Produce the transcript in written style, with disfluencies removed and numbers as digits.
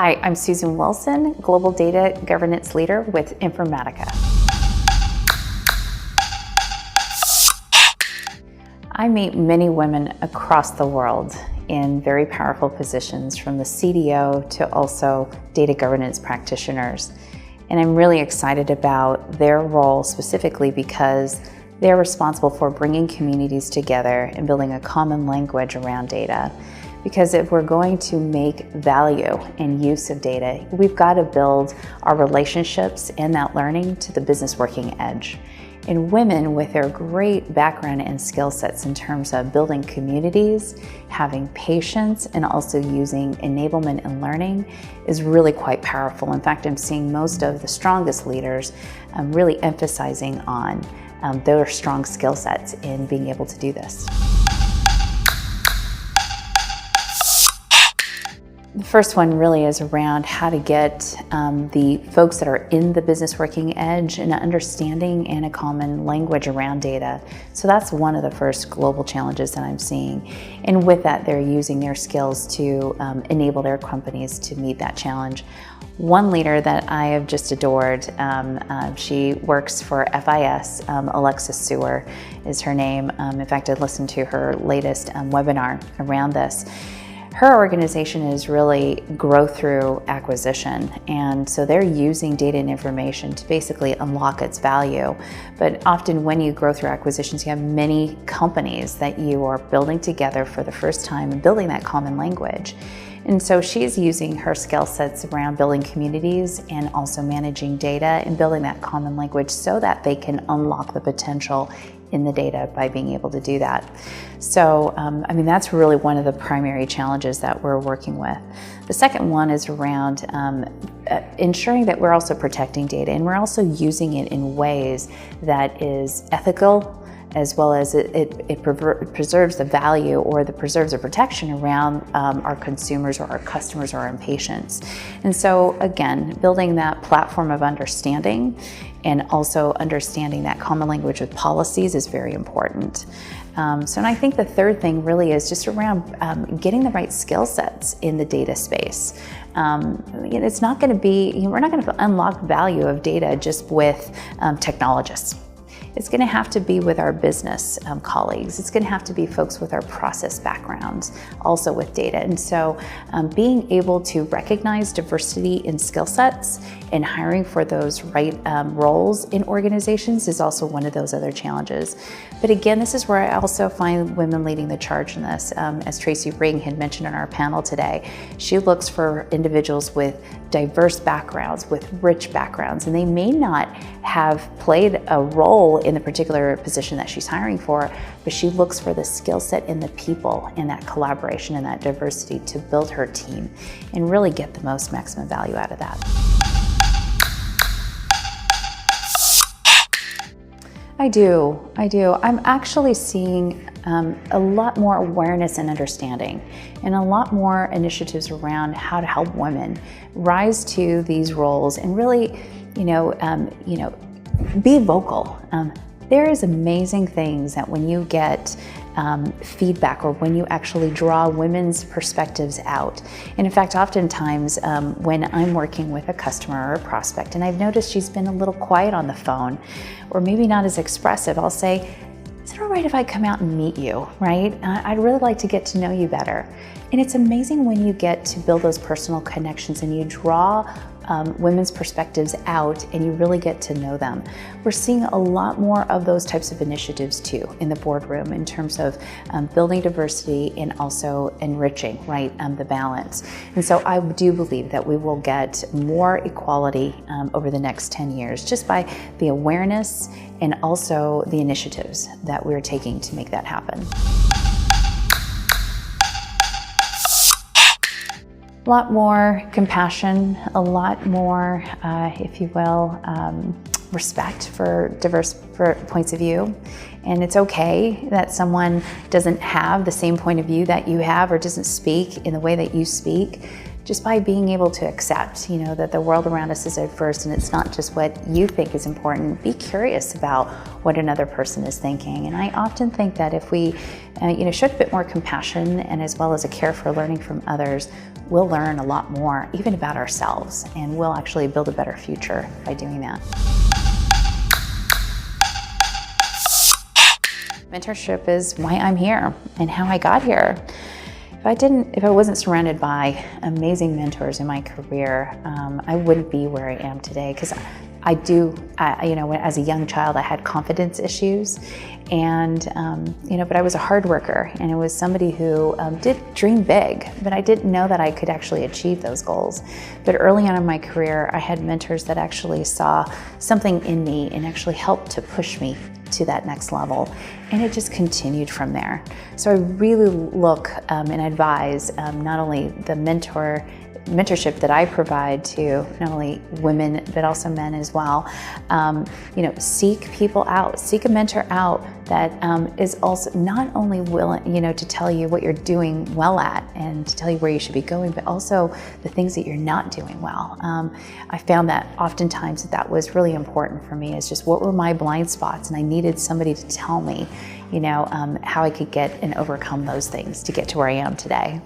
Hi, I'm Susan Wilson, Global Data Governance Leader with Informatica. I meet many women across the world in very powerful positions, from the CDO to also data governance practitioners. And I'm really excited about their role specifically because they're responsible for bringing communities together and building a common language around data. Because if we're going to make value and use of data, we've got to build our relationships and that learning to the business working edge. And women, with their great background and skill sets in terms of building communities, having patience, and also using enablement and learning, is really quite powerful. In fact, I'm seeing most of the strongest leaders really emphasizing on their strong skill sets in being able to do this. The first one really is around how to get the folks that are in the business working edge an understanding and a common language around data. So that's one of the first global challenges that I'm seeing. And with that, they're using their skills to enable their companies to meet that challenge. One leader that I have just adored, she works for FIS, Alexis Sewer is her name. In fact, I listened to her latest webinar around this. Her organization is really growth through acquisition, and so they're using data and information to basically unlock its value. But often when you grow through acquisitions, you have many companies that you are building together for the first time and building that common language. And so she's using her skill sets around building communities and also managing data and building that common language so that they can unlock the potential in the data by being able to do that. So, that's really one of the primary challenges that we're working with. The second one is around ensuring that we're also protecting data, and we're also using it in ways that is ethical, as well as it preserves the value or preserves the protection around our consumers or our customers or our patients. And so again, building that platform of understanding and also understanding that common language with policies is very important. And I think the third thing really is just around getting the right skill sets in the data space. It's not going to be, we're not going to unlock value of data just with technologists. It's going to have to be with our business colleagues. It's going to have to be folks with our process backgrounds, also with data. And so being able to recognize diversity in skill sets and hiring for those right roles in organizations is also one of those other challenges. But again, this is where I also find women leading the charge in this. As Tracy Ring had mentioned on our panel today, she looks for individuals with diverse backgrounds, with rich backgrounds, and they may not have played a role in the particular position that she's hiring for, but she looks for the skill set in the people and that collaboration and that diversity to build her team and really get the most maximum value out of that. I do. I'm actually seeing a lot more awareness and understanding and a lot more initiatives around how to help women rise to these roles and really, be vocal. There is amazing things that when you get feedback or when you actually draw women's perspectives out. And in fact, oftentimes when I'm working with a customer or a prospect and I've noticed she's been a little quiet on the phone or maybe not as expressive, I'll say, is it all right if I come out and meet you, right? I'd really like to get to know you better. And it's amazing when you get to build those personal connections and you draw women's perspectives out and you really get to know them. We're seeing a lot more of those types of initiatives too in the boardroom in terms of building diversity and also enriching, right, the balance. And so I do believe that we will get more equality over the next 10 years just by the awareness and also the initiatives that we're taking to make that happen. A lot more compassion, a lot more, if you will, respect for diverse points of view. And it's okay that someone doesn't have the same point of view that you have or doesn't speak in the way that you speak. Just by being able to accept, that the world around us is diverse and it's not just what you think is important. Be curious about what another person is thinking. And I often think that if we, showed a bit more compassion and as well as a care for learning from others, we'll learn a lot more, even about ourselves, and we'll actually build a better future by doing that. Mentorship is why I'm here and how I got here. If I wasn't surrounded by amazing mentors in my career, I wouldn't be where I am today. Because as a young child, I had confidence issues, and but I was a hard worker, and I was somebody who did dream big, but I didn't know that I could actually achieve those goals. But early on in my career, I had mentors that actually saw something in me and actually helped to push me to that next level, and it just continued from there. So I really look and advise not only the mentorship that I provide to not only women but also men as well. Seek people out, seek a mentor out that is also not only willing, to tell you what you're doing well at and to tell you where you should be going, but also the things that you're not doing well. I found that oftentimes that was really important for me, is just what were my blind spots, and I needed somebody to tell me, how I could get and overcome those things to get to where I am today.